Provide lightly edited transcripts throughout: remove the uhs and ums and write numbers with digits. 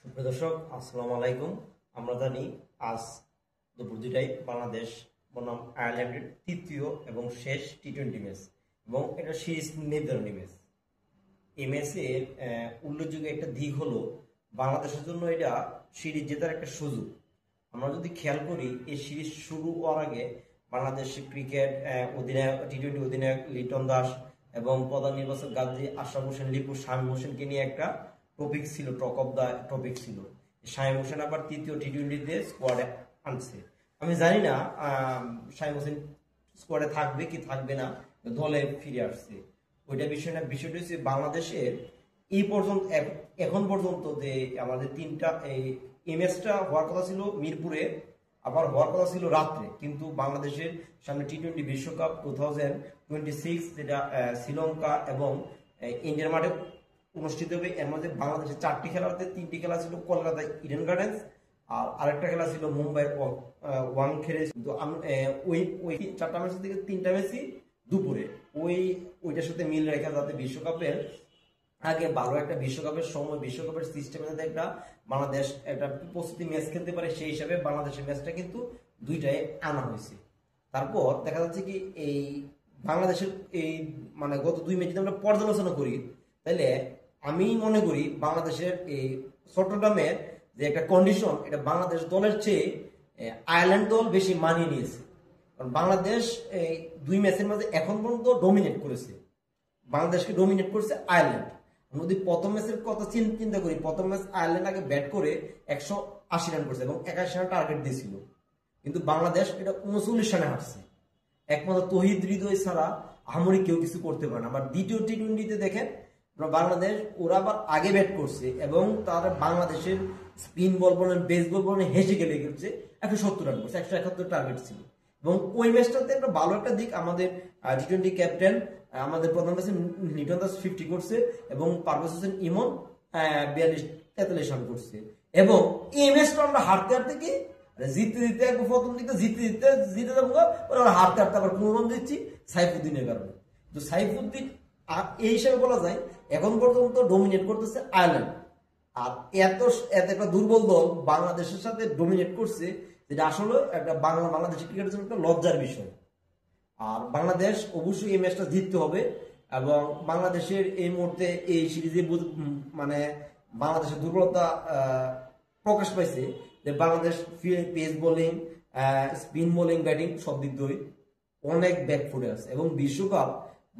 সুপ্রিয় দর্শক, আসসালামু আলাইকুম। আমরা জানি আজ দুপুর 2টায় বাংলাদেশ বনাম আয়ারল্যান্ডের তৃতীয় এবং শেষ টি-20 ম্যাচ এবং এটা সিরিজ নির্ধারণী ম্যাচ। এই ম্যাচের উল্লেখযোগ্য একটা দিক হলো বাংলাদেশের জন্য এটা সিরিজ জেতার একটা সুযোগ। আমরা যদি খেয়াল করি, এই সিরিজ শুরু হওয়ার আগে বাংলাদেশ ক্রিকেট অধিনায়ক টি-20 অধিনায়ক লিটন দাস এবং প্রধান নির্বাচক গাজী আশরাফ হোসেন লিপু শামীম হোসেনকে নিয়ে একটা টপিক ছিল, টক অফ দ্য টপিক ছিল। শামীম হোসেন আবার তৃতীয় টি-20তে স্কোয়াডে আনছে। আমি জানি না শামীম হোসেন স্কোয়াডে থাকবে কি থাকবে না, দলে ফিরে আসছে ওইটা বিষয় না। বিষয়টা হচ্ছে বাংলাদেশের এই পর্যন্ত এখন পর্যন্ত যে আমাদের তিনটা এই ম্যাচটা হওয়ার কথা ছিল মিরপুরে, আবার হওয়ার কথা ছিল রাত্রে, কিন্তু বাংলাদেশের সামনে টি-20 বিশ্বকাপ 2026 যেটা শ্রীলঙ্কা এবং ইন্ডিয়ার মাঠে অনুষ্ঠিত হবে। এর মধ্যে বাংলাদেশের 4টি খেলাতে 3টি খেলা ছিল কলকাতায় ইডেন গার্ডেন্স, আর আরেকটা খেলা ছিল মুম্বাইয়ের ওয়াংখেড়ে। কিন্তু ওই 4টা ম্যাচ থেকে 3টা ম্যাচই দুপুরে, ওইটার সাথে মিল রেখা যাতে বিশ্বকাপের আগে ভালো একটা বিশ্বকাপের সময় বিশ্বকাপের সিস্টেমে যাতে একটা বাংলাদেশ একটা প্রস্তুতি ম্যাচ খেলতে পারে, সেই হিসাবে বাংলাদেশের ম্যাচটা কিন্তু 2টায় আনা হয়েছে। তারপর দেখা যাচ্ছে কি এই বাংলাদেশের এই মানে গত 2 ম্যাচ যদি আমরা পর্যালোচনা করি, তাহলে আমি মনে করি বাংলাদেশের এই চট্টগ্রামের যে একটা কন্ডিশন, এটা বাংলাদেশ দলের চেয়ে আয়ারল্যান্ড দল বেশি মানিয়ে নিয়েছে। কারণ বাংলাদেশ এই 2 ম্যাচের মাঝে এখন পর্যন্ত ডমিনেট করেছে, বাংলাদেশকে ডমিনেট করছে আয়ারল্যান্ড। যদি প্রথম ম্যাচের কথা চিন্তা করি, প্রথম ম্যাচ আয়ারল্যান্ড আগে ব্যাট করে 180 রান করছে এবং 81 রান টার্গেট দিয়েছিল, কিন্তু বাংলাদেশ এটা 39 রানে হারছে। একমাত্র তহিদ হৃদয় ছাড়া আহামরি কেউ কিছু করতে পারে না। আবার দ্বিতীয় টি-20তে দেখেন বাংলাদেশ ওরা আবার আগে ব্যাট করছে এবং তারা বাংলাদেশের স্পিন বল বলেন বেস বল বলেন হেসে গেলে গেছে 170 রান করছে, 171 টার্গেট ছিল। এবং ওই ম্যাচটাতে একটা ভালো একটা দিক, আমাদের টি-20 ক্যাপ্টেন আমাদের প্রধান ব্যাটসম্যান লিটন দাস 50 করছে এবং পারভেজ হোসেন ইমন 43 রান করছে। এবং এই ম্যাচটা আমরা হারতে হারতে কি জিততে জিততে প্রথম দিকে জিতে যাবো, হারতে হারতে আবার 15 রান দিচ্ছি সাইফুদ্দিনের কারণে। তো সাইফুদ্দিন এই হিসাবে বলা যায় এখন পর্যন্ত ডমিনেট করতেছে আয়ারল্যান্ড। আর এত একটা দুর্বল দল বাংলাদেশের সাথে ডমিনেট করছে, যেটা আসলে একটা বাংলাদেশের ক্রিকেটের জন্য একটা লজ্জার বিষয়। আর বাংলাদেশ অবশ্যই এই ম্যাচটা জিততে হবে এবং বাংলাদেশের এই মুহূর্তে এই সিরিজে মানে বাংলাদেশের দুর্বলতা প্রকাশ পাইছে যে Bangladesh pace bowling, spin bowling, batting সব দিক দিয়ে অনেক ব্যাকফুটে আছে। এবং বিশ্বকাপ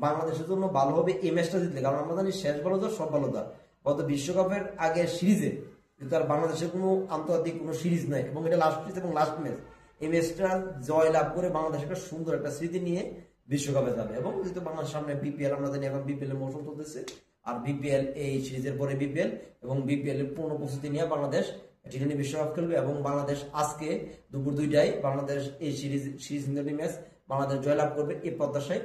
বাংলাদেশের জন্য ভালো হবে এই ম্যাচটা জিতলে, কারণ আমরা জানি শেষ ভালো তার সব ভালো তার। গত বিশ্বকাপের আগে সিরিজে কিন্তু আর বাংলাদেশের কোনো আন্তর্জাতিক কোনো সিরিজ নাই এবং এটা লাস্ট সিরিজ এবং লাস্ট ম্যাচ। এই ম্যাচটা জয় লাভ করে বাংলাদেশ একটা সুন্দর একটা স্মৃতি নিয়ে বিশ্বকাপে যাবে। এবং যেহেতু বাংলাদেশের সামনে বিপিএল, আমরা জানি এখন বিপিএল এর মৌসুম চলতেছে, আর বিপিএল এই সিরিজের পরে বিপিএল এবং বিপিএল এর পূর্ণ প্রস্তুতি নিয়ে বাংলাদেশ টি-20 বিশ্বকাপ খেলবে। এবং বাংলাদেশ আজকে দুপুর 2টায় বাংলাদেশ এই সিরিজ ম্যাচ বাংলাদেশ জয়লাভ করবে এই প্রত্যাশায়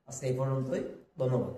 আজকে এই পর্যন্তই। ধন্যবাদ।